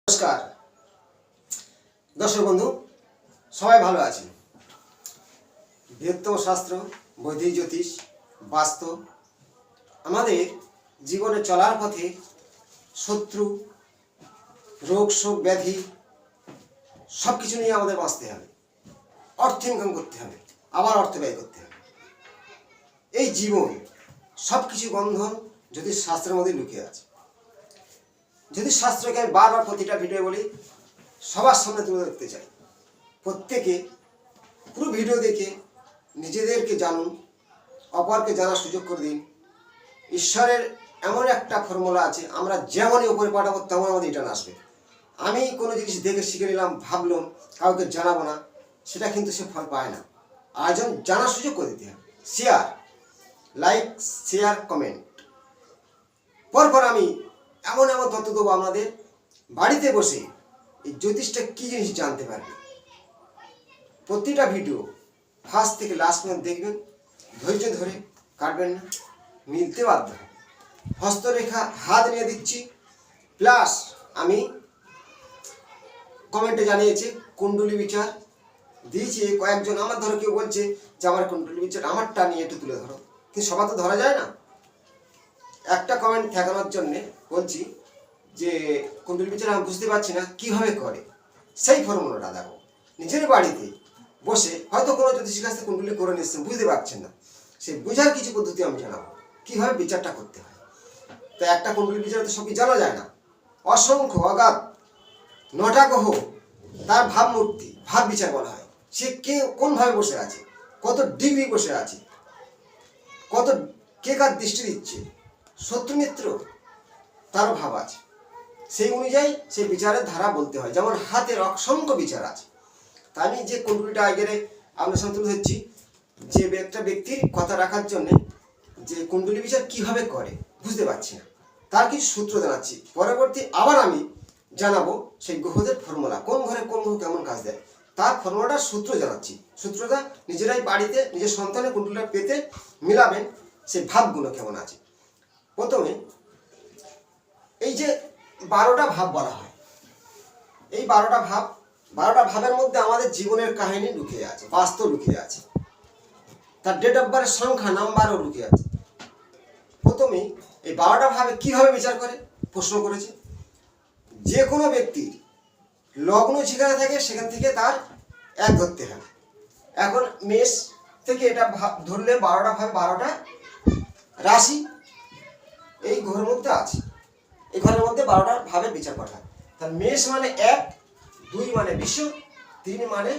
নমস্কার দর্শক বন্ধু, সবাই ভালো আছেন। বৃহত্তম শাস্ত্র, বৈদিক জ্যোতিষ, বাস্তব আমাদের জীবনে চলার পথে শত্রু, রোগ শোক, ব্যাধি সব কিছু নিয়ে আমাদের বাঁচতে হবে, অর্থ ইনকাম করতে হবে, আবার অর্থ ব্যয় করতে হবে। এই জীবন সব কিছু বন্ধন জ্যোতিষ শাস্ত্রের মধ্যে লুকিয়ে আছে। যদি শাস্ত্রকে আমি বারবার প্রতিটা ভিডিও বলি, সবার সামনে তুলে ধরতে চাই। প্রত্যেকে পুরো ভিডিও দেখে নিজেদেরকে জানুন, অপরকে জানার সুযোগ করে দিন। ঈশ্বরের এমন একটা ফর্মুলা আছে, আমরা যেমনই উপরে পাঠাবো তেমন আমাদের রিটার্ন আসবে। আমি কোনো জিনিস দেখে শিখে নিলাম, ভাবলাম কাউকে জানাবো না, সেটা কিন্তু সে ফল পায় না। আয়োজন জানার সুযোগ করে দিতে হবে। Share, like, share, comment. পরপর আমি এমন এমন তথ্য দেবো, আপনাদের বাড়িতে বসে এই জ্যোতিষটা কী জিনিস জানতে পারবে। প্রতিটা ভিডিও ফার্স্ট থেকে লাস্ট পর্যন্ত দেখবেন, ধৈর্য ধরে কাটবেন না, মিলতে বাধ্য হবে। হস্তরেখা হাত নিয়ে দিচ্ছি, প্লাস আমি কমেন্টে জানিয়েছি কুণ্ডলী বিচার দিয়েছি। কয়েকজন আমার ধরো কেউ বলছে যে আমার কুণ্ডলী বিচার আমারটা নিয়ে একটু তুলে ধরো, কিন্তু সবার তো ধরা যায় না। একটা কমেন্ট ঠেকানোর জন্যে বলছি যে কুণ্ডলী বিচার আমি বুঝতে পারছি না কীভাবে করে, সেই ফর্মুলাটা দেখো। নিজের বাড়িতে বসে হয়তো কোনো জ্যোতিষীর কাছ থেকে কুণ্ডলী করে নিচ্ছেন, বুঝতে পারছেন না, সেই বোঝার কিছু পদ্ধতি আমি জানাবো কীভাবে বিচারটা করতে হয়। তো একটা কুণ্ডলী বিচার তো সবই জানা যায় না। অসংখ্য অগাধ 9টা গ্রহ, তার ভাবমূর্তি, ভাব বিচার বলা হয়। সে কে কোনভাবে বসে আছে, কত ডিগ্রি বসে আছে, কত কে কার দৃষ্টি দিচ্ছে, শত্রু মিত্র তারও ভাব আছে। সেই অনুযায়ী সেই বিচারের ধারা বলতে হয়। যেমন হাতের অসংখ্য বিচার আছে। তা আমি যে কুণ্ডলীটা আগের আপনার সামনে তুলে ধরছি, যে একটা ব্যক্তির কথা রাখার জন্যে যে কুণ্ডলী বিচার কীভাবে করে বুঝতে পারছি না, তার কিছু সূত্র জানাচ্ছি। পরবর্তী আবার আমি জানাবো সেই গ্রহদের ফর্মুলা, কোন ঘরে কোন গ্রহ কেমন কাজ দেয়, তার ফর্মুলাটার সূত্র জানাচ্ছি। সূত্রটা নিজেরাই বাড়িতে নিজের সন্তানের কুণ্ডলীটা পেতে মিলাবেন, সেই ভাবগুলো কেমন আছে। প্রথমে এই যে 12টা ভাব বলা হয়, এই 12টা ভাবের মধ্যে আমাদের জীবনের কাহিনী লুকিয়ে আছে, বাস্তব লুকিয়ে আছে, তার ডেট অফ বার্থের সংখ্যা, নাম্বারও লুকিয়ে আছে। প্রথমেই এই 12টা ভাবে কীভাবে বিচার করে প্রশ্ন করেছে। যে কোনো ব্যক্তির লগ্ন যেখানে থাকে সেখান থেকে তার এক ধরতে হবে। এখন মেষ থেকে এটা ধরলে 12টা ভাবে 12টা রাশি এই ঘরের মধ্যে আছে। এই ঘরের মধ্যে 12টা ভাবে বিচার করা হয়। তার মেষ মানে 1, 2 মানে বৃষ, 3 মানে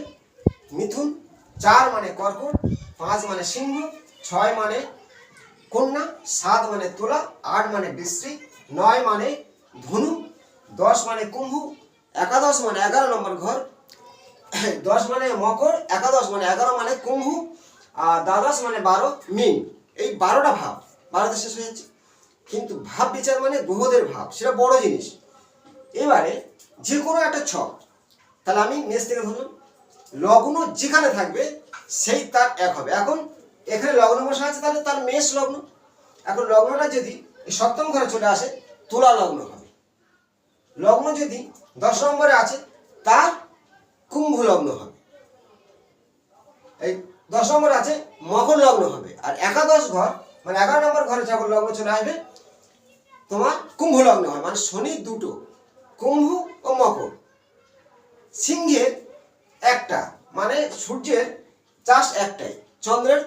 মিথুন, 4 মানে কর্কট, 5 মানে সিংহ, 6 মানে কন্যা, 7 মানে তুলা, 8 মানে বৃশ্চিক, 9 মানে ধনু, 10 মানে কুম্ভ, একাদশ মানে 11 নম্বর ঘর, 10 মানে মকর, একাদশ মানে 11 মানে কুম্ভ, আর দ্বাদশ মানে 12 মীন। এই 12টা ভাব 12তে শেষ হয়ে যাচ্ছে। কিন্তু ভাব বিচার মানে গ্রহদের ভাব, সেটা বড় জিনিস। এবারে যে কোনো একটা ছক, তাহলে আমি মেষ থেকে ধরলাম, লগ্ন যেখানে থাকবে সেই তার এক হবে। এখন এখানে লগ্ন বসা আছে, তাহলে তার মেষ লগ্ন। এখন লগ্নটা যদি সপ্তম ঘরে চলে আসে, তুলা লগ্ন হবে। লগ্ন যদি 10 নম্বরে আছে, তার কুম্ভ লগ্ন হবে। এই 10 নম্বরে আছে, মকর লগ্ন হবে। আর একাদশ ঘর মানে 11 নম্বর ঘরে যখন লগ্ন চলে আসবে, তোমার কুম্ভ লগ্ন হয়। মানে শনি দুটো, কুম্ভ ও মকর। সিংহের একটা, মানে সূর্যের চাষ একটাই, চন্দ্রের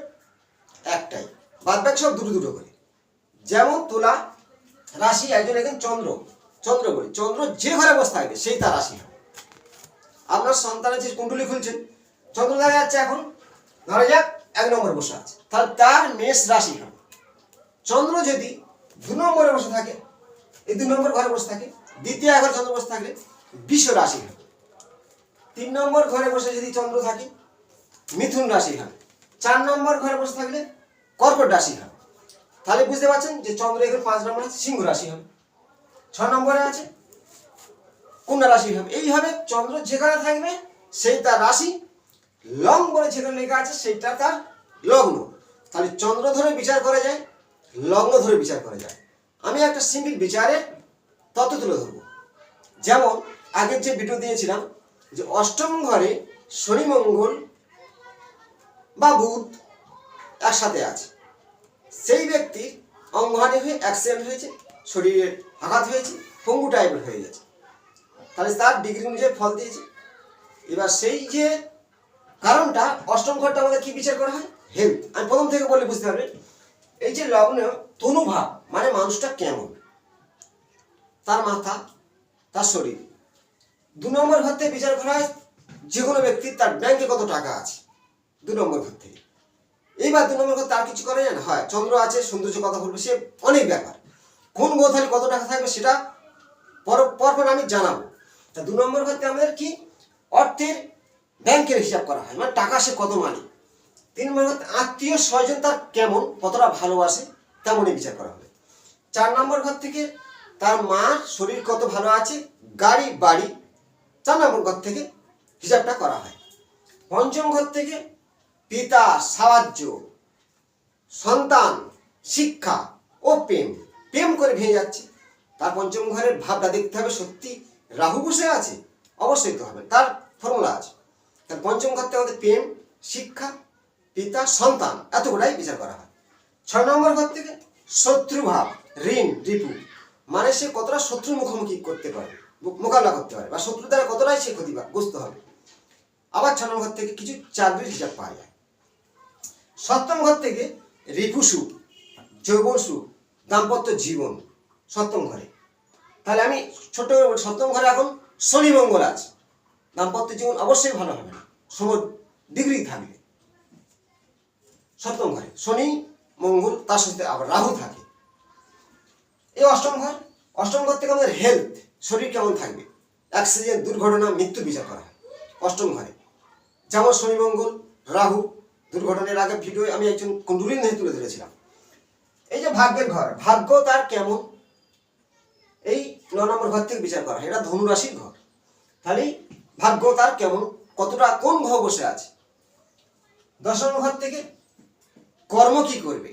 একটাই, বাদ বাকি সব দুটো দুটো করে। যেমন তুলা রাশি, একজন এখন চন্দ্র বলি, চন্দ্র যে ঘরে বসে থাকবে সেই তার রাশি হবে। আপনার সন্তানের যে কুণ্ডলী খুলছেন, চন্দ্র দেখা যাচ্ছে এখন ধরা যাক 1 নম্বরে বসে আছে, তাহলে তার মেষ রাশি হবে। চন্দ্র যদি 2 নম্বরে বসে থাকে, এই 2 নম্বর ঘরে বসে থাকে, দ্বিতীয় ঘরে চন্দ্র বসে থাকলে বৃষ রাশি হবে। 3 নম্বর ঘরে বসে যদি চন্দ্র থাকে, মিথুন রাশি হবে। 4 নম্বর ঘরে বসে থাকলে কর্কট রাশি হবে। তাহলে বুঝতে পারছেন যে চন্দ্র এখানে 5 নম্বরে আছে, সিংহ রাশি হবে। 6 নম্বরে আছে, কন্যা রাশি হবে। এইভাবে চন্দ্র যেখানে থাকবে সেই তার রাশি, লং বলে যেখানে লেখা আছে সেইটা তার লগ্ন। তাহলে চন্দ্র ধরে বিচার করা যায়, লগ্ন ধরে বিচার করা যায়। আমি একটা সিম্পল বিচারের তত্ত্ব তুলে ধরবো। যেমন আগের যে ভিডিও দিয়েছিলাম যে অষ্টম ঘরে শনি মঙ্গল বা বুধ একসাথে আছে, সেই ব্যক্তির অঙ্গহানি হয়ে অ্যাক্সিডেন্ট হয়েছে, শরীরে আঘাত হয়েছে, পঙ্গু টাইপের হয়ে গেছে, তাহলে তার ডিগ্রি অনুযায়ী ফল দিয়েছে। এবার সেই যে কারণটা, অষ্টম ঘরটা আমাদের কি বিচার করা হয়? হেলথ। আমি প্রথম থেকে বলে বুঝতে পারবেন, এই যে লগ্ন তনুভাব মানে মানুষটা কেমন, তার মাথা, তার শরীর। 2 নম্বর ঘর থেকে বিচার করা হয় যে কোনো ব্যক্তির তার ব্যাংকে কত টাকা আছে, 2 নম্বর ঘর থেকে। এইবার 2 নম্বর ঘর তার কিছু করা যায় না, হয় চন্দ্র আছে, সৌন্দর্য কথা বলবে, সে অনেক ব্যাপার, কোন গোথালি কত টাকা থাকবে সেটা পরপর আমি জানাবো। তা 2 নম্বর ঘর থেকে আমাদের কি অর্থের ব্যাংকের হিসাব করা হয়, মানে টাকা সে কত মানি। 3 নম্বর ঘর আত্মীয় স্বজন তার কেমন, কতটা ভালোবাসে, তেমনই বিচার করা হবে। 4 নম্বর ঘর থেকে তার মার শরীর কত ভালো আছে, গাড়ি বাড়ি, 4 নম্বর ঘর থেকে হিসাবটা করা হয়। 5ম ঘর থেকে পিতা সাহায্য, সন্তান, শিক্ষা ও প্রেম করে ভেঙে যাচ্ছে, তার 5ম ঘরের ভাবটা দেখতে হবে, সত্যি রাহু বসে আছে, অবশ্যই তো হবে, তার ফর্মুলা আছে। তার 5ম ঘর থেকে আমাদের প্রেম, শিক্ষা, পিতা, সন্তান, এতগুলাই বিচার করা হয়। 6 নম্বর ঘর থেকে শত্রুভাব, ঋণ, রিপু, মানে সে কতটা শত্রুর মুখোমুখি করতে পারে, মোকাবিলা করতে পারে, বা শত্রু দ্বারা কতটাই সে ক্ষতিগ্রস্ত হবে। আবার 6 নম্বর ঘর থেকে কিছু চাকরির হিসাব পাওয়া যায়। 7ম ঘর থেকে রিপু সুখ, যৌবন সুখ, দাম্পত্য জীবন 7ম ঘরে। তাহলে আমি ছোট করে বলি, 7ম ঘরে এখন শনি মঙ্গল আছে, দাম্পত্য জীবন অবশ্যই ভালো হবে না, সম ডিগ্রি থাকবে। 7ম ঘরে শনি মঙ্গল, তার সাথে আবার রাহু থাকে। এই 8ম ঘর, 8ম ঘর থেকে আমাদের হেলথ, শরীর কেমন থাকবে, অ্যাক্সিডেন্ট, দুর্ঘটনা, মৃত্যু বিচার করা হয় 8ম ঘরে। যেমন শনি মঙ্গল রাহু, দুর্ঘটনার আগে ভিডিও আমি একজন কুণ্ডলী নিয়ে তুলে ধরেছিলাম। এই যে ভাগ্যের ঘর, ভাগ্য তার কেমন, এই 9 নম্বর ঘর থেকে বিচার করা হয়, এটা ধনুরাশির ঘর। তাহলে ভাগ্য তার কেমন, কতটা কোন গ্রহ বসে আছে। 10 নম্বর ঘর থেকে কর্ম কি করবে,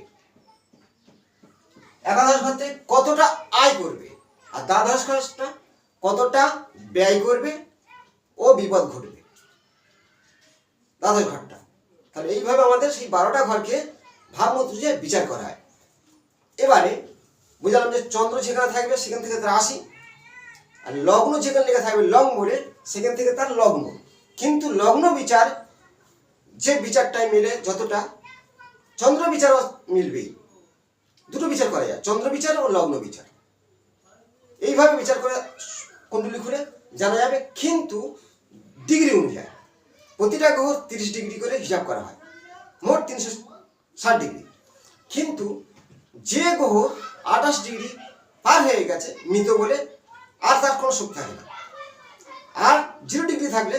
11 ঘর থেকে কতটা আয় করবে, আর দ্বাদশ ঘরটা কতটা ব্যয় করবে ও বিপদ ঘটবে, দ্বাদশ ঘরটা। তাহলে এইভাবে আমাদের সেই 12টা ঘরকে ভাবমূর্তি বিচার করা হয়। এবারে বুঝলাম যে চন্দ্র যেখানে থাকবে সেখান থেকে তার রাশি, আর লগ্ন যেখানে লেখা থাকবে লং বলে সেখান থেকে তার লগ্ন। কিন্তু লগ্ন বিচার যে বিচারটাই মিলে যতটা, চন্দ্র বিচারও মিলবেই, দুটো বিচার করা যায়, চন্দ্র বিচার ও লগ্ন বিচার। এইভাবে বিচার করে কুণ্ডলী খুলে জানা যাবে, কিন্তু ডিগ্রি অনুযায়ী প্রতিটা গ্রহ 30 ডিগ্রি করে হিসাব করা হয়, মোট 360 ডিগ্রি। কিন্তু যে গ্রহ 28 ডিগ্রি পার হয়ে গেছে মৃত বলে, আর তার কোনো সুখ থাকে না, আর 0 ডিগ্রি থাকলে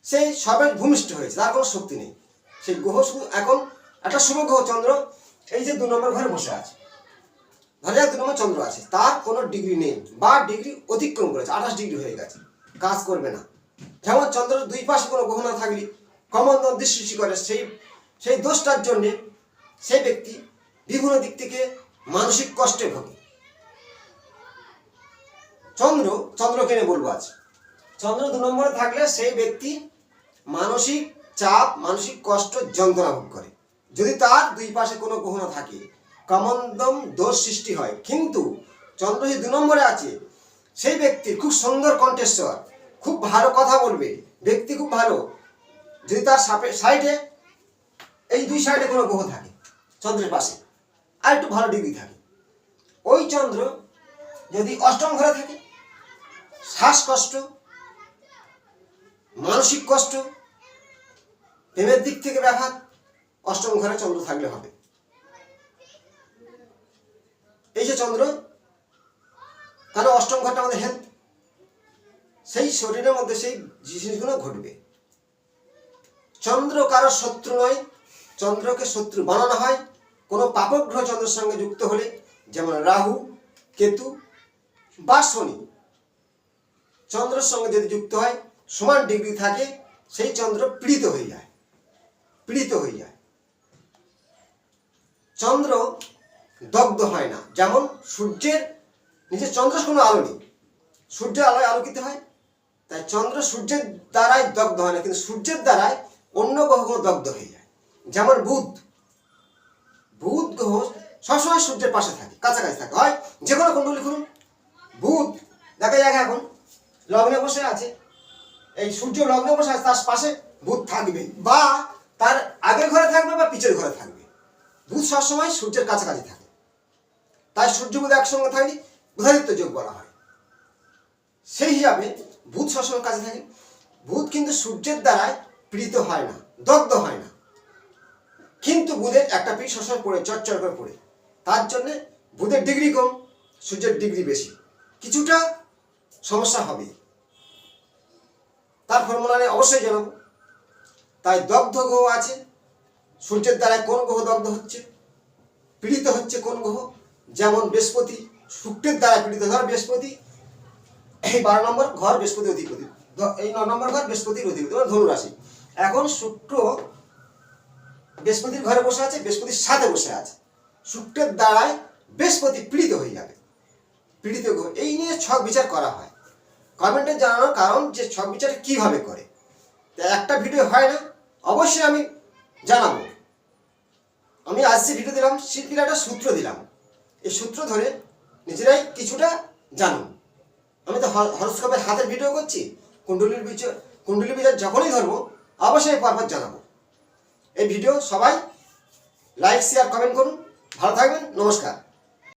সেই সবে ভূমিষ্ঠ হয়েছে, তার কোনো শক্তি নেই। সেই গ্রহ শুধু এখন একটা শুভ গ্রহ চন্দ্র, এই যে 2 নম্বর ঘরে বসে আছে, ধরা যাক 2 নম্বর চন্দ্র আছে, তার কোনো ডিগ্রি নেই বা ডিগ্রি অতিক্রম করেছে, 28 ডিগ্রি হয়ে গেছে, কাজ করবে না। যেমন চন্দ্রের 2 পাশে কোনো গ্রহ না থাকলে কমন্দন দৃষ্টি সৃষ্টি করে, সেই দোষটার জন্যে সেই ব্যক্তি বিভিন্ন দিক থেকে মানসিক কষ্টে ভোগে। চন্দ্রকে নিয়ে বলবো আজ, চন্দ্র 2 নম্বরে থাকলে সেই ব্যক্তি মানসিক চাপ, মানসিক কষ্ট, যন্ত্রণা ভোগ করে। যদি তার 2 পাশে কোনো গ্রহ না থাকে কমন্দম দোষ সৃষ্টি হয়। কিন্তু চন্দ্র যে 2 নম্বরে আছে, সেই ব্যক্তির খুব সুন্দর কণ্ঠস্বর, খুব ভালো কথা বলবে, ব্যক্তি খুব ভালো। যদি তার সাইডে এই 2 সাইডে কোনো গ্রহ থাকে চন্দ্রের পাশে, আর একটু ভালো ডিগ্রি থাকে, ওই চন্দ্র যদি 8ম ঘরে থাকে, শ্বাসকষ্ট, মানসিক কষ্ট, প্রেমের দিক থেকে ব্যাঘাত 8ম ঘরে চন্দ্র থাকলে হবে। এই যে চন্দ্র, তাহলে 8ম ঘরটা আমাদের হেলথ, সেই শরীরের মধ্যে সেই জিনিসগুলো ঘটবে। চন্দ্র কারো শত্রু নয়, চন্দ্রকে শত্রু বানানো হয় কোনো পাপক গ্রহ চন্দ্রের সঙ্গে যুক্ত হলে, যেমন রাহু, কেতু বা শনি চন্দ্রের সঙ্গে যদি যুক্ত হয়, সমান ডিগ্রি থাকে, সেই চন্দ্র পীড়িত হয়ে যায়। চন্দ্র দগ্ধ হয় না, যেমন সূর্যের নিচে চন্দ্রের কোনো আলো নেই, সূর্যের আলোয় আলোকিত হয়, তাই চন্দ্র সূর্যের দ্বারাই দগ্ধ হয় না, কিন্তু সূর্যের দ্বারাই অন্য গ্রহগুলো দগ্ধ হয়ে যায়। যেমন বুধ গ্রহ সবসময় সূর্যের পাশে থাকে, কাছাকাছি থাকে, হয় যে কোনো কুণ্ডলী খুলুন, বুধ দেখা যায় এখন লগ্নে বসে আছে, এই সূর্য লগ্নে বসে আছে, তার পাশে বুধ থাকবে, বা তার আগের ঘরে থাকবে বা পিছের ঘরে থাকবে। বুধ সবসময় সূর্যের কাছাকাছি থাকে, তাই সূর্য বুধ একসঙ্গে থাকলে বুধাদিত্য যোগ বলা হয়। সেই হিসাবে বুধ সবসময় কাছে থাকে। বুধ কিন্তু সূর্যের দ্বারায় পীড়িত হয় না, দগ্ধ হয় না, কিন্তু বুধের একটা পিঠ সবসময় পড়ে চটচড় করে পড়ে, তার জন্যে বুধের ডিগ্রি কম, সূর্যের ডিগ্রি বেশি, কিছুটা সমস্যা হবে। তার ফর্মুলা নিয়ে অবশ্যই জানাবো। তাই দগ্ধ গ্রহ আছে, সূর্যের দ্বারায় কোন গ্রহ দগ্ধ হচ্ছে, পীড়িত হচ্ছে কোন গ্রহ, যেমন বৃহস্পতি শুক্রের দ্বারা পীড়িত। ধর বৃহস্পতি এই 12 নম্বর ঘর বৃহস্পতি অধিপতি, এই 9 নম্বর ঘর বৃহস্পতির অধিপতি, ধনু রাশি। এখন শুক্র বৃহস্পতির ঘরে বসে আছে, বৃহস্পতির সাথে বসে আছে, শুক্রের দ্বারায় বৃহস্পতি পীড়িত হয়ে যাবে, পীড়িত গ্রহ। এই নিয়ে ছক বিচার করা হয়। কমেন্টে জানানোর কারণ যে ছক বিচার কিভাবে করে, একটা ভিডিও হয় না, অবশ্যই আমি জানাবো। আমি আজ যে ভিডিও দিলাম শিল্পীর একটা সূত্র দিলাম, এই সূত্র ধরে নিজেরাই কিছুটা জানুন। আমি তো হরস্কোপের হাতের ভিডিও করছি, কুণ্ডলী বিচার যখনই ধরবো অবশ্যই পরপর জানাবো। এই ভিডিও সবাই লাইক শেয়ার কমেন্ট করুন। ভালো থাকবেন, নমস্কার।